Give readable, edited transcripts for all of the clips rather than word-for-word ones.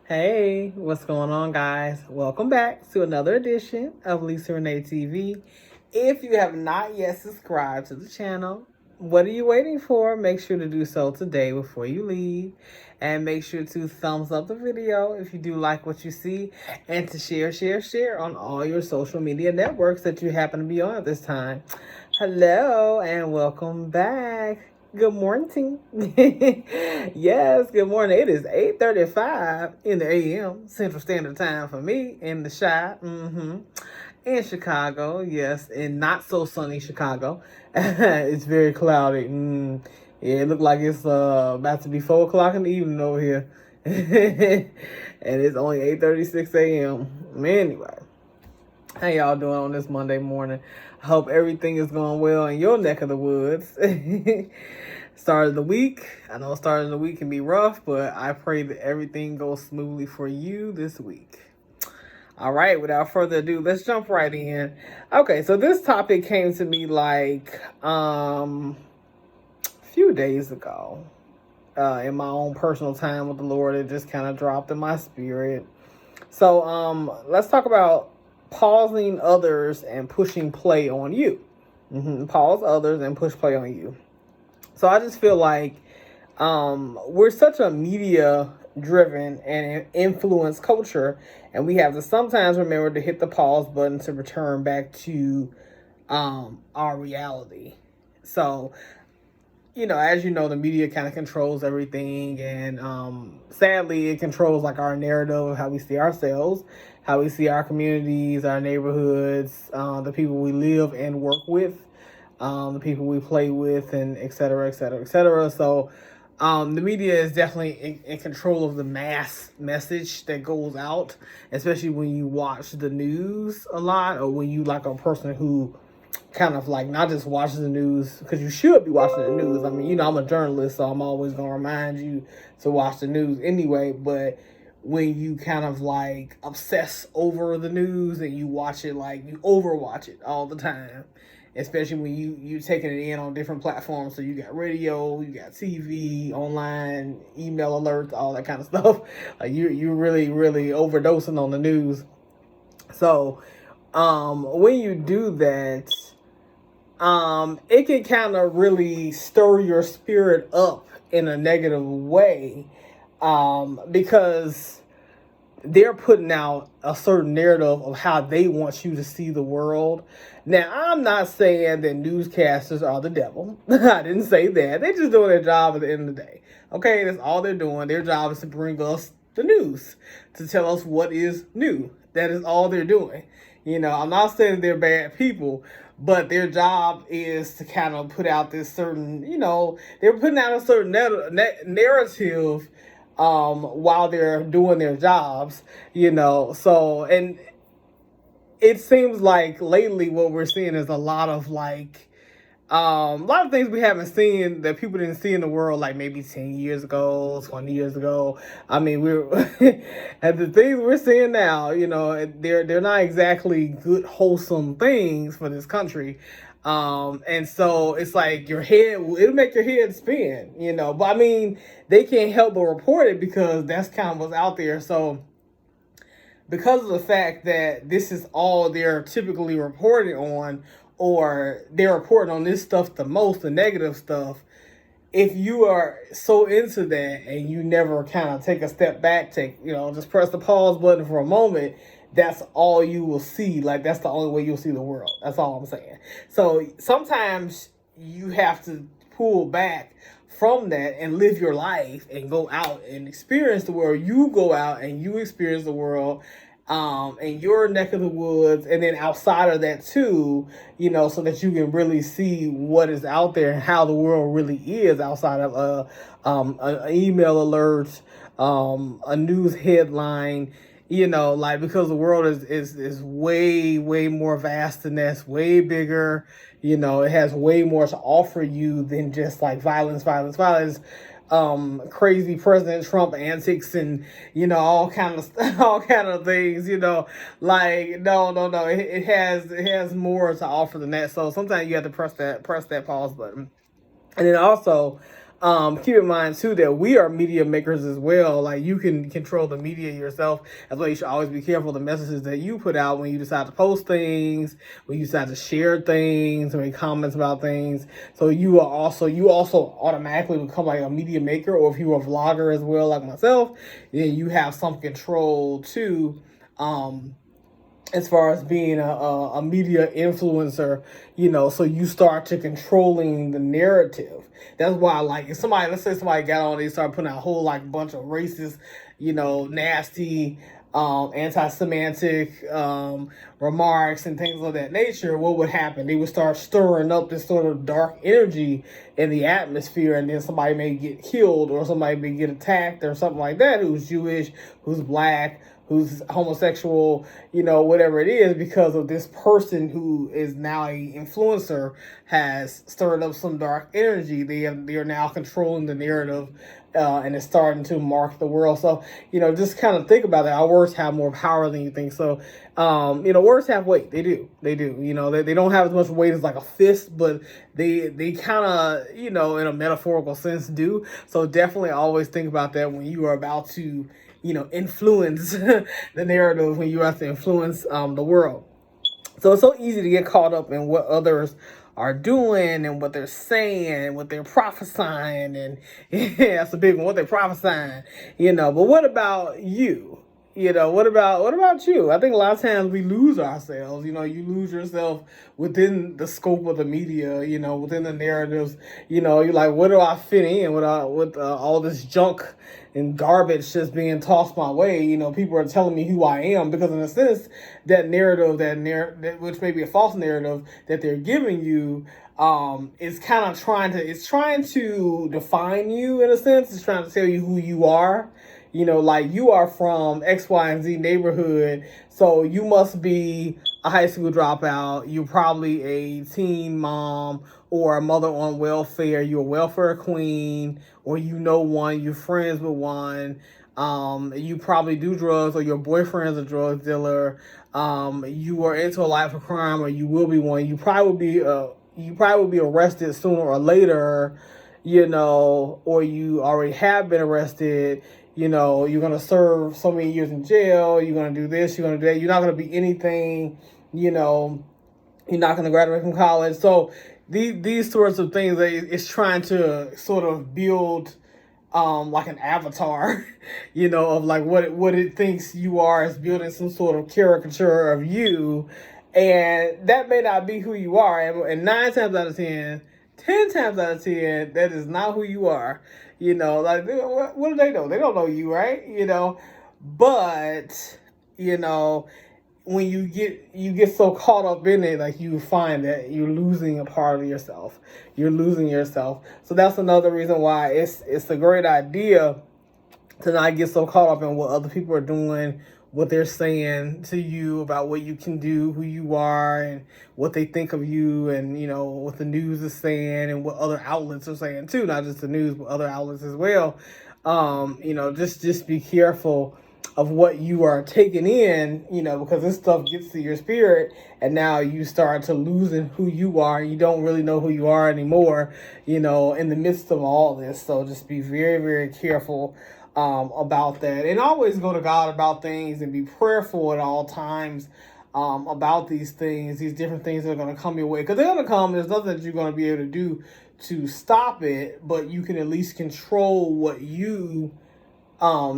Hey, what's going on, guys? Welcome back to another edition of Lisa Renee TV. If you have not yet subscribed to the channel, what are you waiting for? Make sure to do so today before you leave. And make sure to thumbs up the video if you do like what you see, and to share on all your social media networks that you happen to be on at this time. Hello, and welcome back. Good morning. Yes, good morning. It is 8:35 in the AM Central Standard Time for me in the in Chicago. Yes, in not so sunny Chicago. It's very cloudy. Yeah, it looked like it's about to be 4 o'clock in the evening over here. And it's only 8:36 AM. Anyway, how y'all doing on this Monday morning? I hope everything is going well in your neck of the woods. Start of the week. I know starting the week can be rough, but I pray that everything goes smoothly for you this week. All right, without further ado, let's jump right in. Okay, so this topic came to me like a few days ago. In my own personal time with the Lord, it just kind of dropped in my spirit. So let's talk about pausing others and pushing play on you. Pause others and push play on you. So I just feel like we're such a media driven and influence culture, and we have to sometimes remember to hit the pause button to return back to our reality. So, as you know, the media kind of controls everything, and sadly, it controls like our narrative of how we see ourselves, how we see our communities, our neighborhoods, the people we live and work with, the people we play with, and et cetera, et cetera, et cetera. So, the media is definitely in control of the mass message that goes out, especially when you watch the news a lot, or when you like a person who kind of like not just watches the news, because you should be watching the news. I mean, I'm a journalist, so I'm always going to remind you to watch the news anyway. But when you kind of like obsess over the news and you watch it, like you overwatch it all the time, especially when you taking it in on different platforms. So you got radio, you got TV, online, email alerts, all that kind of stuff. Like you're really overdosing on the news. So when you do that, it can kind of really stir your spirit up in a negative way, because they're putting out a certain narrative of how they want you to see the world. Now, I'm not saying that newscasters are the devil. I didn't say that. They're just doing their job at the end of the day. Okay, that's all they're doing. Their job is to bring us the news, to tell us what is new. That is all they're doing. I'm not saying they're bad people, but their job is to kind of put out this certain, they're putting out a certain narrative while they're doing their jobs, So, and it seems like lately what we're seeing is a lot of a lot of things we haven't seen, that people didn't see in the world, like maybe 10 years ago, 20 years ago. I mean, we're and the things we're seeing now, they're not exactly good, wholesome things for this country. And so it's like it'll make your head spin, But I mean, they can't help but report it because that's kind of what's out there. So because of the fact that this is all they're typically reporting on, or they're reporting on this stuff the most, the negative stuff, if you are so into that and you never kind of take a step back, just press the pause button for a moment, that's all you will see. Like, that's the only way you'll see the world. That's all I'm saying. So sometimes you have to pull back from that and live your life and go out and experience the world. You go out and you experience the world in your neck of the woods, and then outside of that too, so that you can really see what is out there and how the world really is outside of an email alert, a news headline, because the world is way more vast than that, way bigger. It has way more to offer you than just like violence, crazy President Trump antics, and all kind of things. Like no, it has more to offer than that. So sometimes you have to press that pause button. And then also, keep in mind too that we are media makers as well. Like, you can control the media yourself as well. You should always be careful of the messages that you put out when you decide to post things, when you decide to share things, or make comments about things. So you also automatically become like a media maker, or if you're a vlogger as well, like myself, then you have some control too. As far as being a media influencer, so you start to controlling the narrative. That's why, like, if somebody, let's say somebody got on, they start putting out a whole, like, bunch of racist, nasty, anti-Semitic remarks and things of that nature, what would happen? They would start stirring up this sort of dark energy in the atmosphere, and then somebody may get killed, or somebody may get attacked, or something like that, who's Jewish, who's black, who's homosexual, whatever it is, because of this person who is now a influencer has stirred up some dark energy. They are now controlling the narrative, and it's starting to mark the world. So, just kind of think about that. Our words have more power than you think. So, words have weight. They do. They don't have as much weight as like a fist, but they kind of, in a metaphorical sense do. So definitely always think about that when you are about to, influence the narrative, when you have to influence the world. So it's so easy to get caught up in what others are doing and what they're saying, what they're prophesying, and yeah, that's a big one, what they're prophesying, but what about you? What about you? I think a lot of times we lose ourselves. You lose yourself within the scope of the media, within the narratives. You're like, where do I fit in with all this junk and garbage just being tossed my way? People are telling me who I am, because in a sense, that narrative, which may be a false narrative that they're giving you, is kind of trying to define you in a sense. It's trying to tell you who you are. Like, you are from X, Y, and Z neighborhood, so you must be a high school dropout. You're probably a teen mom or a mother on welfare. You're a welfare queen, or one, you're friends with one. You probably do drugs, or your boyfriend's a drug dealer. You are into a life of crime, or you will be one. You probably will be arrested sooner or later, or you already have been arrested. You're going to serve so many years in jail. You're going to do this. You're going to do that. You're not going to be anything. You're not going to graduate from college. So these sorts of things, it's trying to sort of build like an avatar, of like what it thinks you are, is building some sort of caricature of you. And that may not be who you are. And 9 times out of 10, 10 times out of 10, that is not who you are. Like, what do they know? They don't know you, right? But, when you get so caught up in it, like, you find that you're losing a part of yourself. You're losing yourself. So that's another reason why it's a great idea to not get so caught up in what other people are doing, what they're saying to you about what you can do, who you are, and what they think of you, and what the news is saying, and what other outlets are saying too, not just the news, but other outlets as well. Just be careful of what you are taking in, because this stuff gets to your spirit, and now you start to losing who you are, and you don't really know who you are anymore, in the midst of all this. So just be very, very careful about that, and always go to God about things, and be prayerful at all times about these things, these different things that are going to come your way, because they're going to come. There's nothing that you're going to be able to do to stop it, but you can at least control what you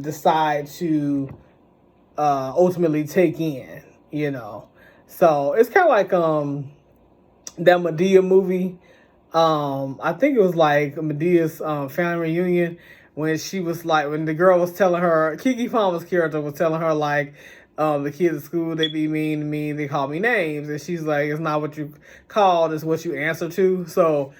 decide to ultimately take in. So it's kind of like that Madea movie. I think it was like Medea's family reunion, when she was like, when the girl was telling her, Keke Palmer's character was telling her, like, the kids at school, they be mean to me, they call me names, and she's like, it's not what you called, it's what you answer to. So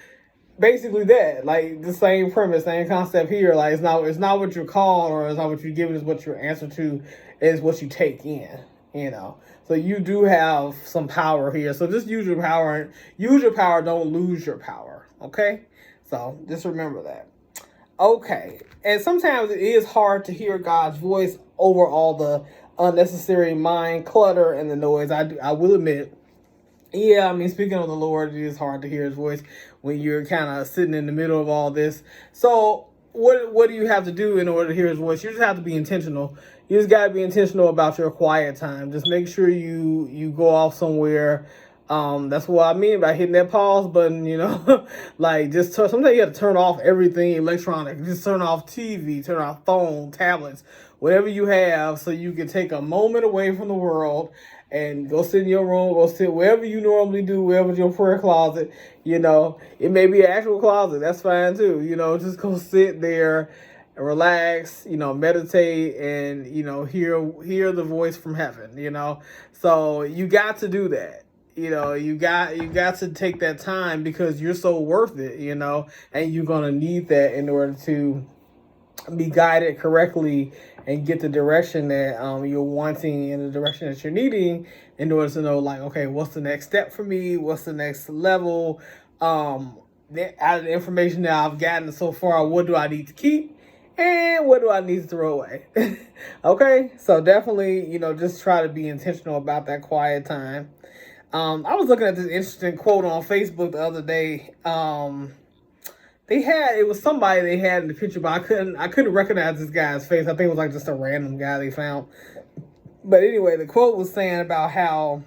basically that, like, the same premise, same concept here. Like, it's not what you're called, or it's not what you're given, it's what your answer to, is what you take in. So you do have some power here. So just use your power. Use your power. Don't lose your power. Okay? So just remember that. Okay. And sometimes it is hard to hear God's voice over all the unnecessary mind clutter and the noise. I will admit, Yeah, I mean, speaking of the Lord, it is hard to hear his voice when you're kind of sitting in the middle of all this. So, what do you have to do in order to hear his voice? You just have to be intentional. You just got to be intentional about your quiet time. Just make sure you go off somewhere. That's what I mean by hitting that pause button, like sometimes you have to turn off everything electronic. Just turn off TV, turn off phone, tablets, whatever you have, so you can take a moment away from the world and go sit in your room, go sit wherever you normally do, wherever's your prayer closet. It may be an actual closet. That's fine too. Just go sit there and relax, meditate and, hear the voice from heaven, So you got to do that. You got to take that time because you're so worth it, and you're going to need that in order to be guided correctly and get the direction that you're wanting and the direction that you're needing in order to know, like, okay, what's the next step for me? What's the next level? Out of the information that I've gotten so far, what do I need to keep? And what do I need to throw away? Okay, so definitely, just try to be intentional about that quiet time. I was looking at this interesting quote on Facebook the other day. It was somebody they had in the picture, but I couldn't recognize this guy's face. I think it was like just a random guy they found. But anyway, the quote was saying about how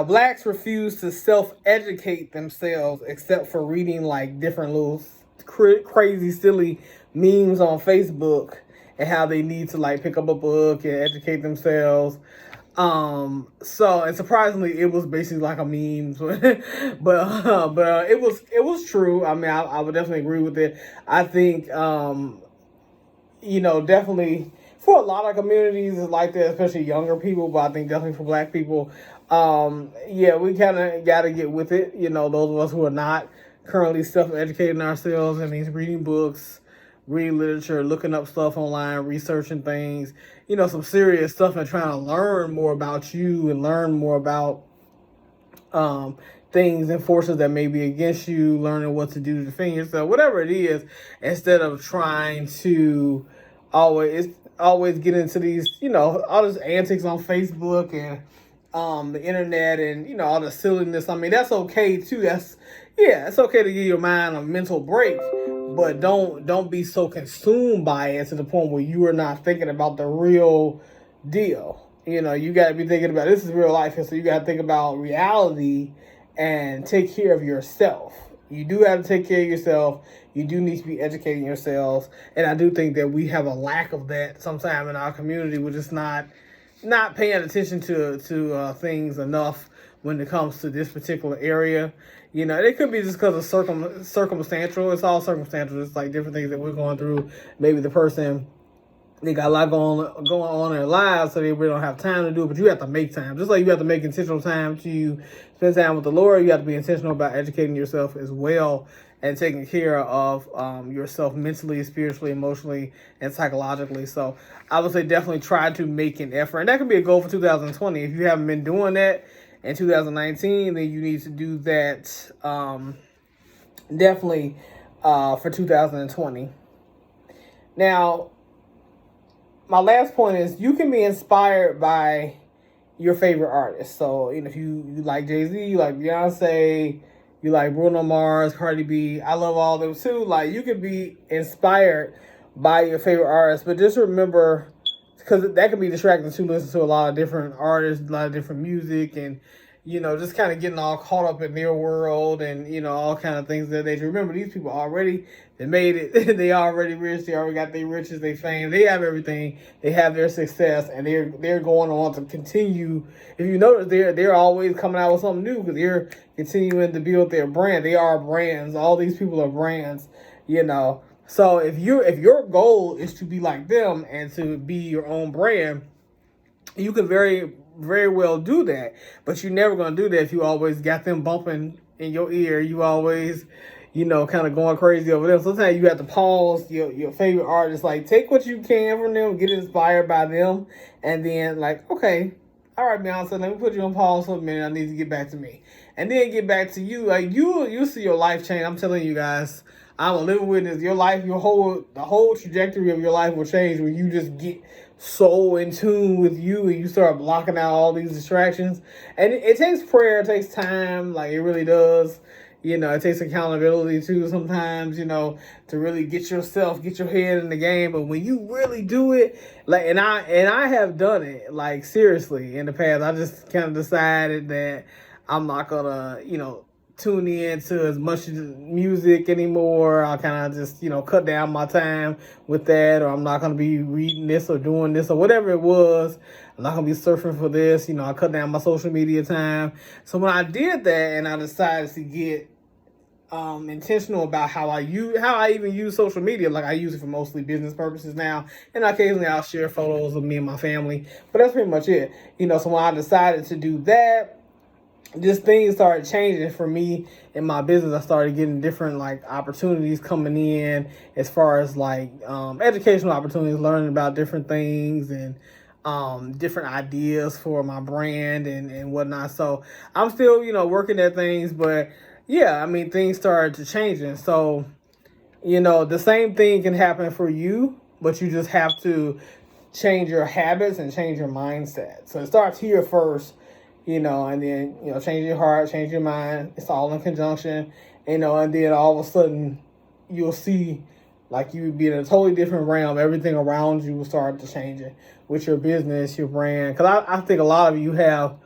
blacks refuse to self-educate themselves except for reading like different little crazy silly memes on Facebook, and how they need to like pick up a book and educate themselves. And surprisingly, it was basically like a meme, but it was true. I mean, I would definitely agree with it. I think, definitely for a lot of communities it's like that, especially younger people, but I think definitely for black people, yeah, we kind of got to get with it. Those of us who are not currently self-educating ourselves, and means reading books, reading literature, looking up stuff online, researching things, some serious stuff, and trying to learn more about you and learn more about things and forces that may be against you, learning what to do to defend yourself, whatever it is, instead of trying to always get into these, all this antics on Facebook and the internet and, all the silliness. I mean, that's okay too. It's okay to give your mind a mental break, but don't be so consumed by it to the point where you are not thinking about the real deal. You got to be thinking about, this is real life, and so you got to think about reality and take care of yourself. You do have to take care of yourself. You do need to be educating yourselves, and I do think that we have a lack of that sometime in our community. We're just not paying attention to things enough when it comes to this particular area. It could be just because of circumstantial. It's all circumstantial. It's like different things that we're going through. Maybe the person, they got a lot going on in their lives, so they really don't have time to do it. But you have to make time. Just like you have to make intentional time to spend time with the Lord, you have to be intentional about educating yourself as well and taking care of yourself mentally, spiritually, emotionally, and psychologically. So I would say definitely try to make an effort. And that can be a goal for 2020. If you haven't been doing that in 2019, then you need to do that definitely for 2020. Now, my last point is you can be inspired by your favorite artists. So, if you like Jay-Z, you like Beyonce, you like Bruno Mars, Cardi B, I love all of them too. Like, you can be inspired by your favorite artists, but just remember, because that can be distracting to listen to a lot of different artists, a lot of different music, and just kind of getting all caught up in their world and, all kind of things that they remember. These people already, they made it. They already rich. They already got their riches, their fame. They have everything. They have their success, and they're going on to continue. If you notice, they're always coming out with something new because they're continuing to build their brand. They are brands. All these people are brands, So if your goal is to be like them and to be your own brand, you can very, very well do that. But you're never going to do that if you always got them bumping in your ear. You always, kind of going crazy over them. Sometimes you have to pause your favorite artist. Like, take what you can from them, get inspired by them, and then like, okay, all right, Beyonce, let me put you on pause for a minute. I need to get back to me. And then get back to you. Like, you'll see your life change. I'm telling you guys, I'm a living witness. Your life, the whole trajectory of your life will change when you just get so in tune with you and you start blocking out all these distractions. And it takes prayer, it takes time, like it really does. It takes accountability too sometimes, to really get your head in the game. But when you really do it, like, and I have done it, like, seriously, in the past, I just kind of decided that I'm not gonna, tune in to as much music anymore. I'll kind of just, cut down my time with that, or I'm not gonna be reading this or doing this or whatever it was. I'm not gonna be surfing for this. I cut down my social media time. So when I did that and I decided to get intentional about how I even use social media. Like, I use it for mostly business purposes now, and occasionally I'll share photos of me and my family, but that's pretty much it. So when I decided to do that, just things started changing for me in my business. I started getting different, like, opportunities coming in as far as, like, educational opportunities, learning about different things and different ideas for my brand and whatnot. So I'm still, working at things, but yeah, I mean, things started to change. And so, the same thing can happen for you, but you just have to change your habits and change your mindset. So it starts here first, and then, change your heart, change your mind. It's all in conjunction, and then all of a sudden you'll see, like, you would be in a totally different realm. Everything around you will start to change it with your business, your brand. Because I think a lot of you have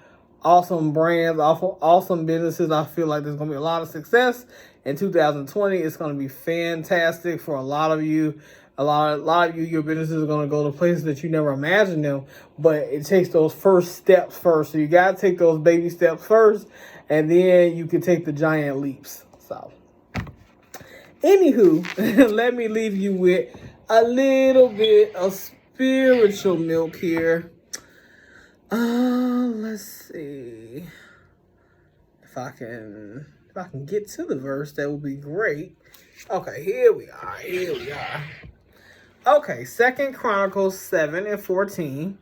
awesome brands, awesome businesses. I feel like there's going to be a lot of success in 2020. It's going to be fantastic for a lot of you. A lot of you, your businesses are going to go to places that you never imagined them. But it takes those first steps first. So you got to take those baby steps first, and then you can take the giant leaps. So, anywho, let me leave you with a little bit of spiritual milk here. Let's see if I can get to the verse. That would be great. Okay, here we are. Okay, 2 Chronicles 7:14.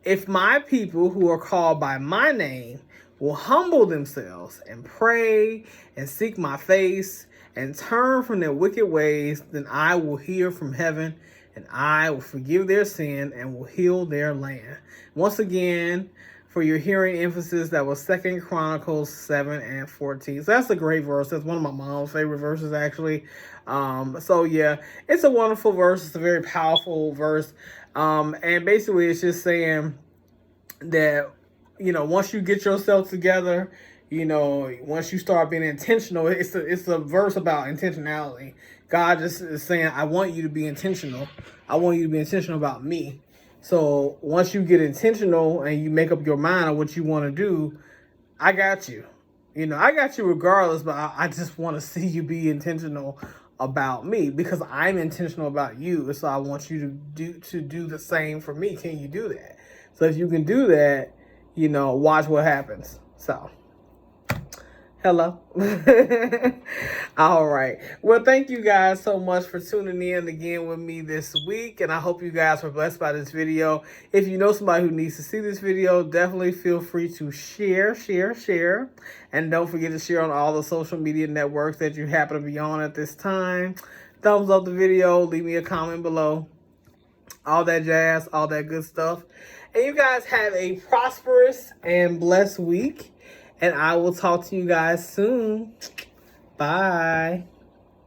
If my people who are called by my name will humble themselves and pray and seek my face and turn from their wicked ways, then I will hear from heaven and I will forgive their sin and will heal their land. Once again, for your hearing emphasis, that was 2 Chronicles 7:14. So that's a great verse. That's one of my mom's favorite verses, actually. So yeah, it's a wonderful verse. It's a very powerful verse. And basically it's just saying that, once you get yourself together, once you start being intentional, it's a verse about intentionality. God just is saying, I want you to be intentional. I want you to be intentional about me. So once you get intentional and you make up your mind on what you want to do, I got you. I got you regardless, but I just want to see you be intentional about me because I'm intentional about you. So I want you to do the same for me. Can you do that? So if you can do that, watch what happens. So, hello. All right. Well, thank you guys so much for tuning in again with me this week. And I hope you guys were blessed by this video. If you know somebody who needs to see this video, definitely feel free to share. And don't forget to share on all the social media networks that you happen to be on at this time. Thumbs up the video. Leave me a comment below. All that jazz, all that good stuff. And you guys have a prosperous and blessed week. And I will talk to you guys soon. Bye.